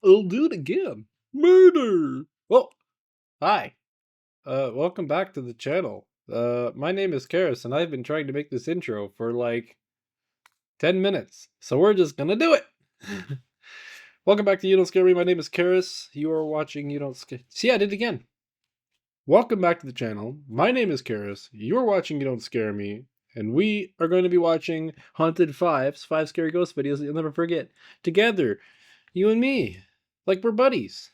I'll do it again. Murder. Oh, hi. Welcome back to the channel. My name is Karis, and I've been trying to make this intro for like 10 minutes. So we're just gonna do it. Welcome back to You Don't Scare Me. My name is Karis. You are watching You Don't Scare. See, I did it again. Welcome back to the channel. My name is Karis. You're watching You Don't Scare Me. And we are going to be watching Haunted Fives, 5 scary ghost videos that you'll never forget. Together, you and me. Like we're buddies.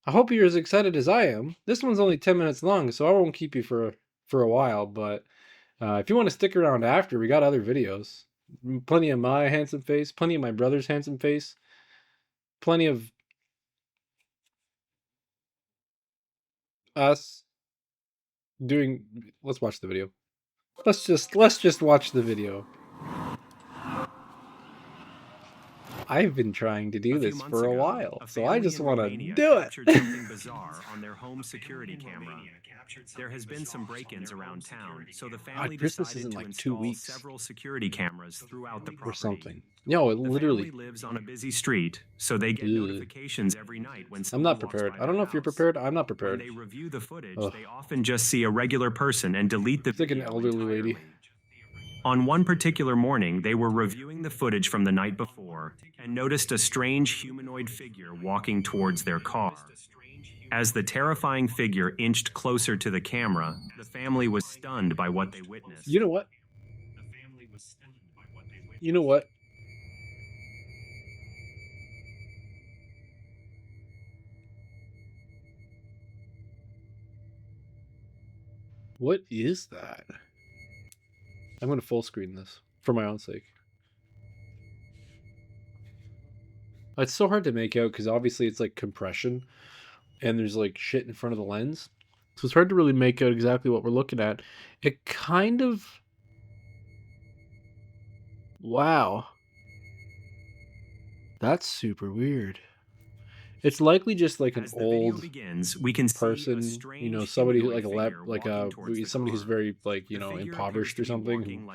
I hope you're as excited as I am. This one's only 10 minutes long, so I won't keep you for a while, but if you want to stick around after, we got other videos. Plenty of my handsome face, plenty of my brother's handsome face, plenty of us doing. Let's watch the video. Let's just watch the video. I've been trying to do this for a while, so I just want to do it. Something bizarre on their home security camera. There has been some break-ins around town, so the family decided to install several security cameras throughout the property. Or something. No, it literally family lives on a busy street, so they get notifications every night when I'm not prepared. I don't know if you're prepared. I'm not prepared. When they review the footage, they often just see a regular person and delete the video. It's like an elderly lady. On one particular morning, they were reviewing the footage from the night before and noticed a strange humanoid figure walking towards their car. As the terrifying figure inched closer to the camera, the family was stunned by what they witnessed. You know what? You know what? What is that? I'm going to full screen this for my own sake. It's so hard to make out because obviously it's like compression and there's like shit in front of the lens. So it's hard to really make out exactly what we're looking at. It kind of... Wow. That's super weird. It's likely just like an old we can person, you know, somebody who somebody who's very like, you know, impoverished or something.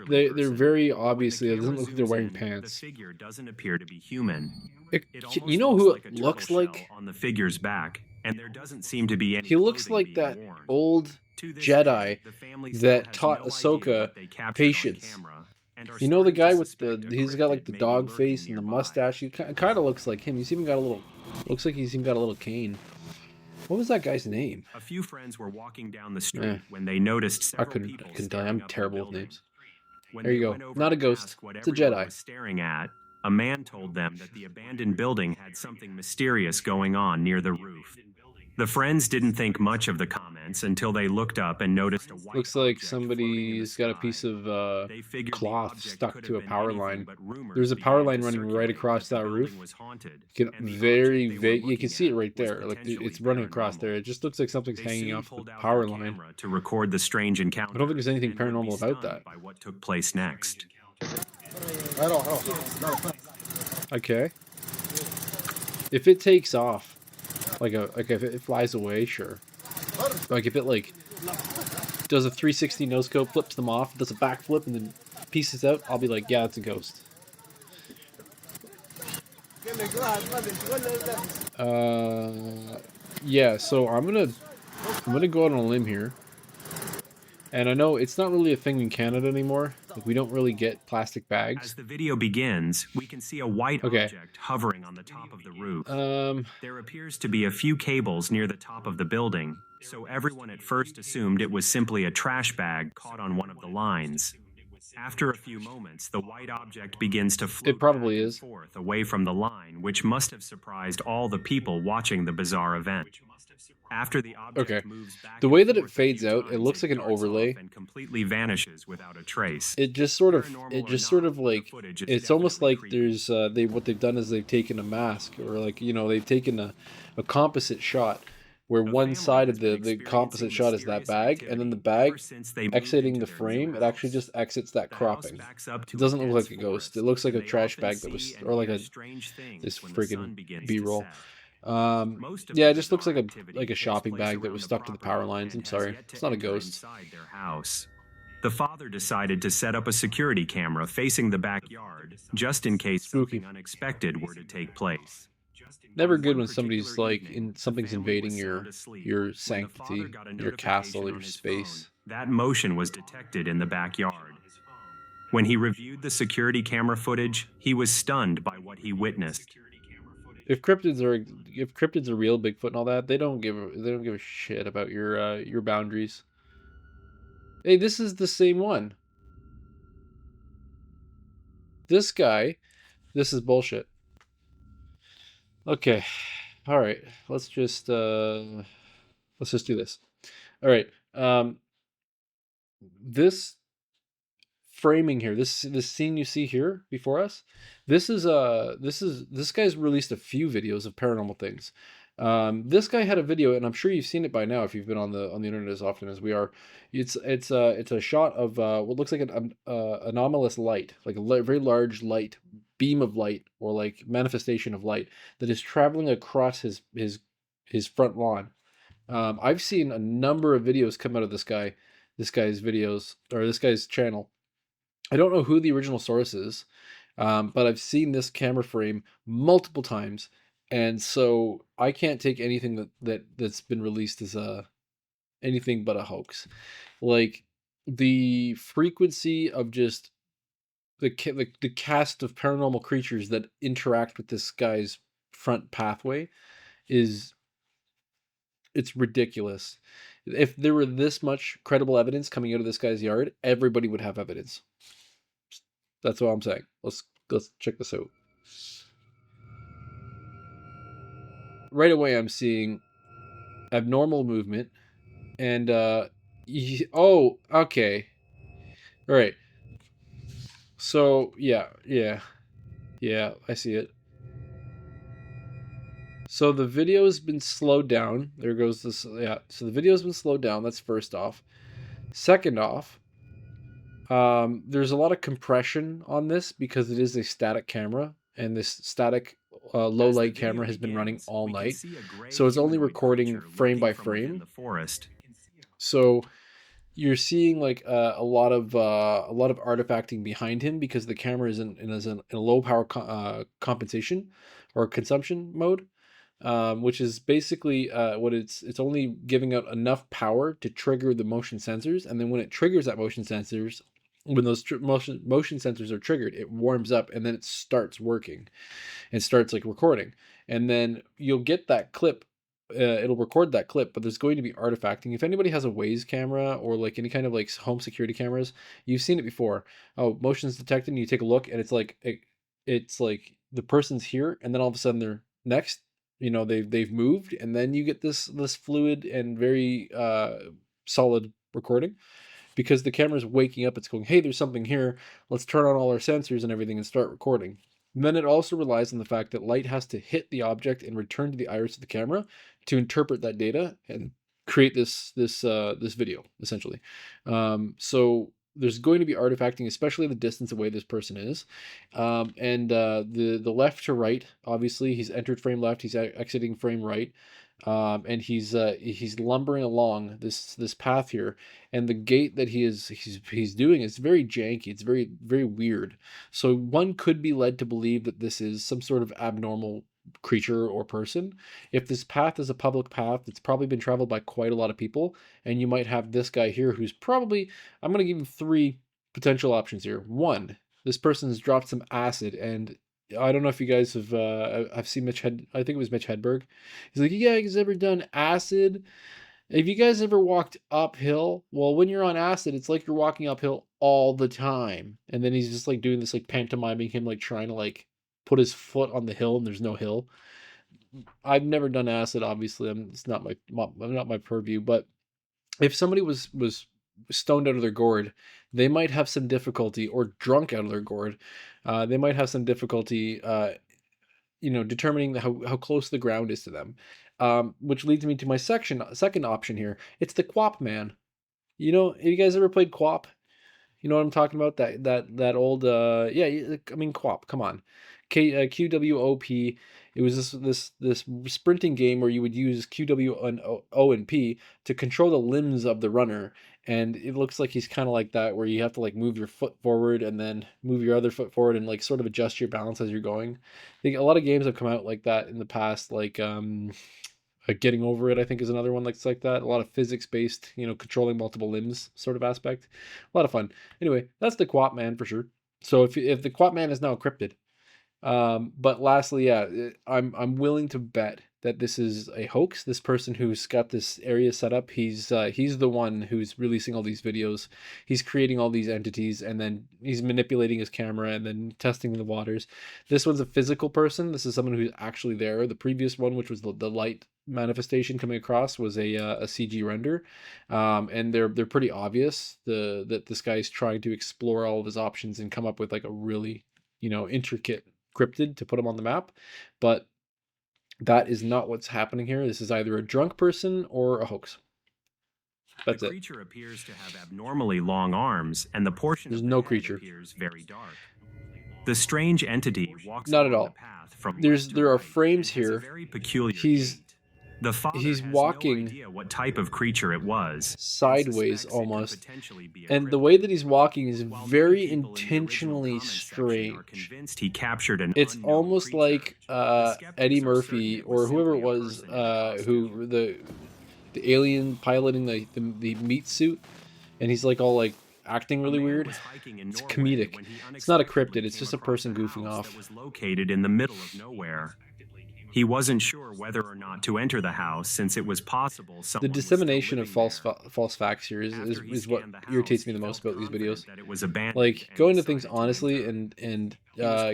They're very obviously, it doesn't look like they're wearing pants. The figure doesn't appear to be human. You know who it looks like? On the figure's back, and there doesn't seem to be any. He looks like that old Jedi that taught Ahsoka patience. You know the guy with he's got like the dog face and the mustache. He kind of looks like him. He's even got a little, looks like he's even got a little cane. What was that guy's name? A few friends were walking down the street when they noticed several people couldn't tell you. I'm terrible with names. When there you go. Not a ghost. It's a Jedi. Staring at, a man told them that the abandoned building had something mysterious going on near the roof. The friends didn't think much of the comments until they looked up and noticed a white looks like somebody's got a piece of cloth stuck to a power line. There's a power line running right across that roof. You can see it right there. Like it's running across there. It just looks like something's hanging off the power line. To record the strange encounter. I don't think there's anything paranormal about that. By what took place next. Okay. If it takes off. Like if it flies away, sure. Like if it like does a 360 no scope, flips them off, does a backflip, and then pieces out, I'll be like, yeah, it's a ghost. Yeah. So I'm gonna go out on a limb here, and I know it's not really a thing in Canada anymore. Like, we don't really get plastic bags. As the video begins, we can see a white object hovering on the top of the roof. There appears to be a few cables near the top of the building, so everyone at first assumed it was simply a trash bag caught on one of the lines. After a few moments, the white object begins to float back and forth away from the line, which must have surprised all the people watching the bizarre event. After the object moves back the way that it fades out, it looks like an overlay and completely vanishes without a trace. It just sort of like, it's almost like there's what they've done is they've taken a mask, or like, you know, they've taken a composite shot where one side of the composite shot is that bag, and then the bag exiting the frame, it actually just exits that cropping. It doesn't look like a ghost. It looks like a trash bag that was, or like this friggin' B-roll. Yeah, it just looks like a shopping bag that was stuck to the power lines. I'm sorry, it's not a ghost. The father decided to set up a security camera facing the backyard, just in case something unexpected were to take place. Never good when somebody's like something's invading your sanctity, your castle, your space. That motion was detected in the backyard. When he reviewed the security camera footage, he was stunned by what he witnessed. If cryptids are real, Bigfoot and all that, they don't give a shit about your boundaries. Hey, this is the same one. This guy, this is bullshit. Okay. All right. Let's just do this. All right. This framing here, this scene you see here before us, this guy's released a few videos of paranormal things. This guy had a video, and I'm sure you've seen it by now if you've been on the internet as often as we are. It's a shot of what looks like an anomalous light, like a very large light, beam of light, or like manifestation of light that is traveling across his front lawn. I've seen a number of videos come out of this guy's videos, or this guy's channel. I don't know who the original source is, but I've seen this camera frame multiple times, and so I can't take anything that's been released as anything but a hoax. Like, the frequency of just the cast of paranormal creatures that interact with this guy's front pathway it's ridiculous. If there were this much credible evidence coming out of this guy's yard, everybody would have evidence. That's what I'm saying. Let's check this out. Right away, I'm seeing abnormal movement, and oh, okay, all right. So yeah, I see it. So the video has been slowed down. There goes this. Yeah. So the video has been slowed down. That's first off. Second off, there's a lot of compression on this because it is a static camera, and this static low light camera has been running all night, so it's only recording frame by frame. So you're seeing like a lot of artifacting behind him because the camera is in a low power compensation or consumption mode, which is basically what it's only giving out enough power to trigger the motion sensors, and then when it triggers that motion sensors, when those motion sensors are triggered, it warms up, and then it starts working and starts like recording, and then you'll get that clip. It'll record that clip, but there's going to be artifacting. If anybody has a Waze camera or like any kind of like home security cameras, you've seen it before. Oh, motion's detected, and you take a look, and it's like the person's here, and then all of a sudden they're next. You know, they've moved, and then you get this fluid and very solid recording, because the camera's waking up. It's going, hey, there's something here. Let's turn on all our sensors and everything and start recording. And then it also relies on the fact that light has to hit the object and return to the iris of the camera to interpret that data and create this video, essentially. So there's going to be artifacting, especially the distance away this person is. And the left to right, obviously, he's entered frame left, he's exiting frame right. And he's lumbering along this path here, and the gait that he's doing is very janky. It's very, very weird. So one could be led to believe that this is some sort of abnormal creature or person. If this path is a public path, it's probably been traveled by quite a lot of people, and you might have this guy here who's probably, I'm going to give you 3 potential options here. 1, this person's dropped some acid, and I don't know if you guys have I've seen I think it was Mitch Hedberg. He's like, you guys ever done acid? Have you guys ever walked uphill? Well, when you're on acid, it's like you're walking uphill all the time. And then he's just like doing this, like pantomiming him, like trying to like put his foot on the hill, and there's no hill. I've never done acid, obviously. It's not my purview, but if somebody was stoned out of their gourd, they might have some difficulty, or drunk out of their gourd, they might have some difficulty, determining how close the ground is to them. Which leads me to my second option here. It's the Quap Man. You know, have you guys ever played Quap? You know what I'm talking about? That old Quap. Come on, QWOP. It was this sprinting game where you would use QW and O and P to control the limbs of the runner, and it looks like he's kind of like that, where you have to like move your foot forward and then move your other foot forward and like sort of adjust your balance as you're going. I think a lot of games have come out like that in the past, like Getting Over It, I think, is another one that's like that. A lot of physics-based, controlling multiple limbs sort of aspect. A lot of fun. Anyway, that's the Quap Man for sure. So if the Quap Man is now a cryptid, but lastly, yeah, I'm willing to bet that this is a hoax. This person who's got this area set up, he's the one who's releasing all these videos. He's creating all these entities, and then he's manipulating his camera and then testing the waters. This one's a physical person. This is someone who's actually there. The previous one, which was the light manifestation coming across, was a CG render, and they're pretty obvious. That this guy's trying to explore all of his options and come up with like a really intricate cryptid to put him on the map, but that is not what's happening here. This is either a drunk person or a hoax. That's the creature appears to have abnormally long arms, and the portion There's of the no head creature. appears very dark. The strange entity walks not at all. The path from there are frames here. Very peculiar he's gait. The father he's has walking no idea what type of creature it was, sideways almost, and the way that he's walking is very intentionally strange. He captured an it's almost creature. like Eddie Murphy or whoever it was, who the alien piloting the meat suit, and he's like all like acting really weird. It's comedic. It's not a cryptid. It's just a person goofing off. That was located in the middle of nowhere. He wasn't sure whether or not to enter the house, since it was possible someone the dissemination of false facts here is what irritates me the most about these videos. Like, go into things honestly and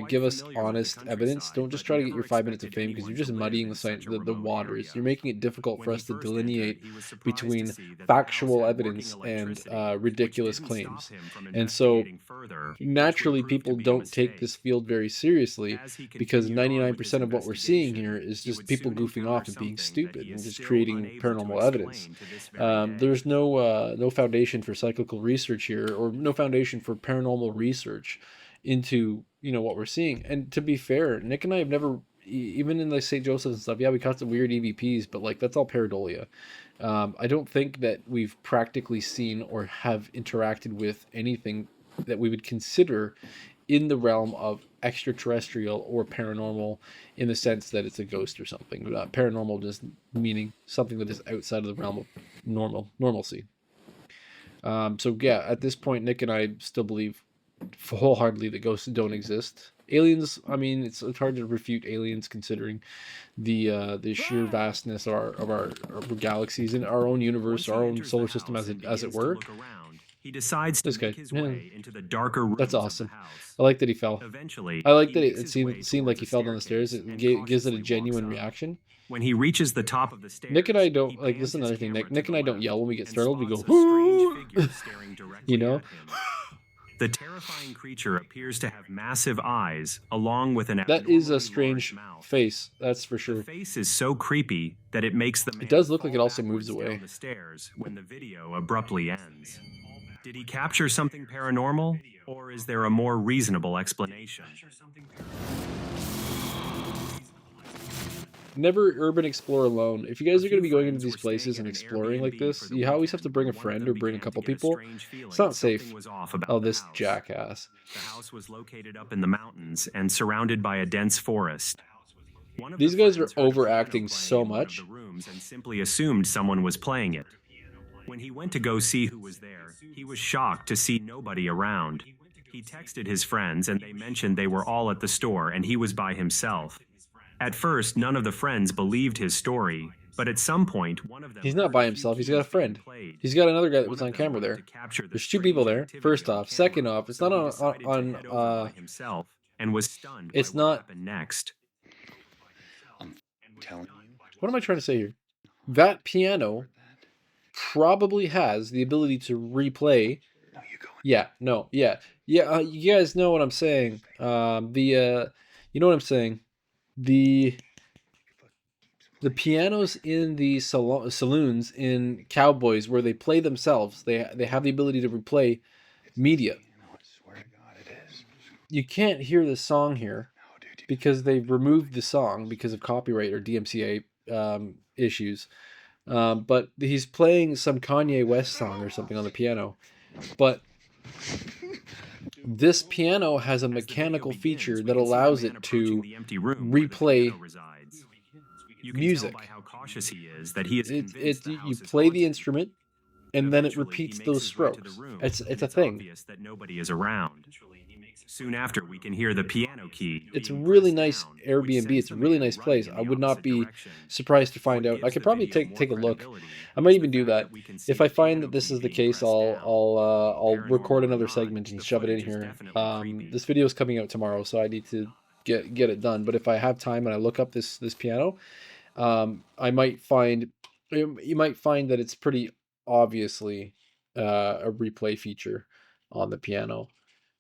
give us honest evidence. Don't just try to get your 5 minutes of fame, because you're just muddying the waters. You're making it difficult for us to delineate between factual evidence and ridiculous claims. And so naturally people don't take this field very seriously, because 99% of what we're seeing here is just people goofing off and being stupid and just creating paranormal evidence. There's no foundation for cyclical research here, or no foundation for paranormal research into what we're seeing. And to be fair, Nick and I have never, even in like St. Joseph's and stuff, yeah, we caught some weird EVPs, but like that's all pareidolia. I don't think that we've practically seen or have interacted with anything that we would consider in the realm of extraterrestrial or paranormal, in the sense that it's a ghost or something. Paranormal just meaning something that is outside of the realm of normalcy. So yeah, at this point, Nick and I still believe wholeheartedly that ghosts don't exist. Aliens, I mean, it's hard to refute aliens considering the sheer vastness of our galaxies and our own universe, our own solar system, as it were. He decides to make his way into the darker rooms. That's awesome. Of the house. I like that he fell. Eventually, I like that it seemed like he fell down the stairs. It gives it a genuine reaction. When he reaches the top of the stairs, Nick and I don't like. This is another thing. Nick and I don't yell when we get startled. We go, you know. The terrifying creature appears to have massive eyes, along with an that is a strange face. That's for sure. The face is so creepy that it makes the man it does look like it also moves away. Down the stairs when the video abruptly ends. Did he capture something paranormal, or is there a more reasonable explanation? Never urban explore alone. If you guys are going to be going into these places and exploring like this, you always have to bring a friend or bring a couple people. It's not safe. Oh, this jackass. The house was located up in the mountains and surrounded by a dense forest. These guys are overacting so much. And simply assumed someone was playing it. When he went to go see who was there, he was shocked to see nobody around. He texted his friends, and they mentioned they were all at the store and he was by himself. At first, none of the friends believed his story, but at some point, one of them... He's not by himself, he's got a friend. He's got another guy that was on camera there. There's two people there, first off. Second off, it's not on himself and was stunned. It's not... next. I'm telling you. What am I trying to say here? That piano probably has the ability to replay. No, you go. Yeah, no, yeah. You guys know what I'm saying. You know what I'm saying. The pianos in the saloons in Cowboys, where they play themselves, they have the ability to replay media. I swear to God, it is. You can't hear the song here because they've removed the song because of copyright or DMCA issues. But he's playing some Kanye West song or something on the piano. But this piano has a mechanical feature that allows it to replay music. You play the instrument, and then it repeats those strokes. It's a thing. That nobody is around. Soon after, we can hear the piano key. It's a really nice Airbnb. It's a really nice place. I would not be surprised to find out. I could probably take a look. I might even do that. If I find that this is the case, I'll record another segment and shove it in here. This video is coming out tomorrow, so I need to get it done. But if I have time and I look up this piano, I might find you might find that it's pretty obviously a replay feature on the piano.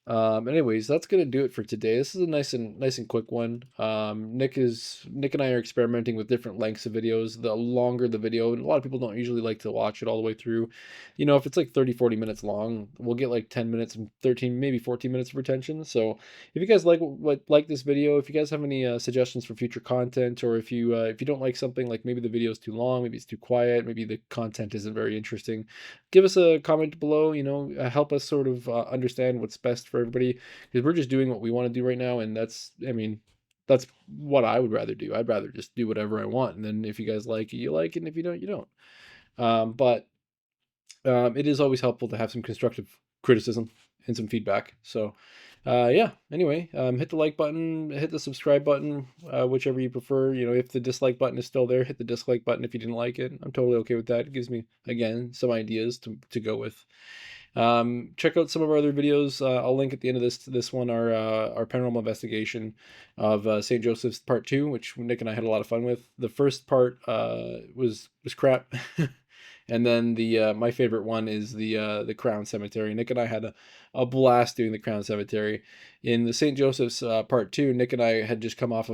Anyways, that's gonna do it for today. This is a nice and quick one. Nick and I are experimenting with different lengths of videos. The longer the video, and a lot of people don't usually like to watch it all the way through. You know, if it's like 30-40 minutes long, we'll get like 10 minutes and 13, maybe 14 minutes of retention. So if you guys like this video, if you guys have any suggestions for future content, or if you don't like something, like maybe the video is too long, maybe it's too quiet, maybe the content isn't very interesting, give us a comment below. You know, help us sort of understand what's best for everybody, because we're just doing what we want to do right now, and that's that's what I would rather do. I'd rather just do whatever I want, and then if you guys like it, you like it, and if you don't, you don't. But it is always helpful to have some constructive criticism and some feedback. So yeah, anyway, hit the like button, hit the subscribe button, whichever you prefer. You know, if the dislike button is still there, hit the dislike button if you didn't like it. I'm totally okay with that. It gives me, again, some ideas to go with. Check out some of our other videos. I'll link at the end of this one our paranormal investigation of St. Joseph's Part 2, which Nick and I had a lot of fun with. The first part was crap. And then the my favorite one is the Crown Cemetery. Nick and I had a blast doing the Crown Cemetery. In the St. Joseph's Part 2, Nick and I had just come off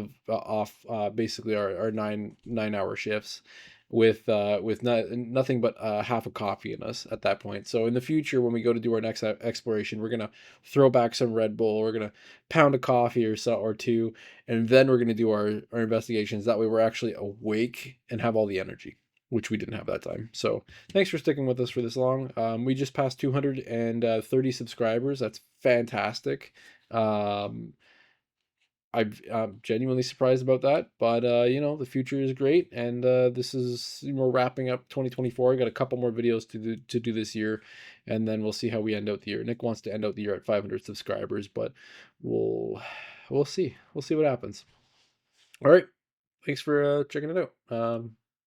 basically our 9-hour shifts with nothing but half a coffee in us at that point. So in the future, when we go to do our next exploration, we're gonna throw back some Red Bull, we're gonna pound a coffee or two, and then we're gonna do our investigations. That way we're actually awake and have all the energy, which we didn't have that time. So thanks for sticking with us for this long. We just passed 230 subscribers. That's fantastic. I'm genuinely surprised about that, but you know, the future is great, and we're wrapping up 2024. I got a couple more videos to do this year, and then we'll see how we end out the year. Nick wants to end out the year at 500 subscribers, but we'll see what happens. All right, thanks for checking it out.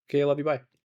Okay, I love you. Bye.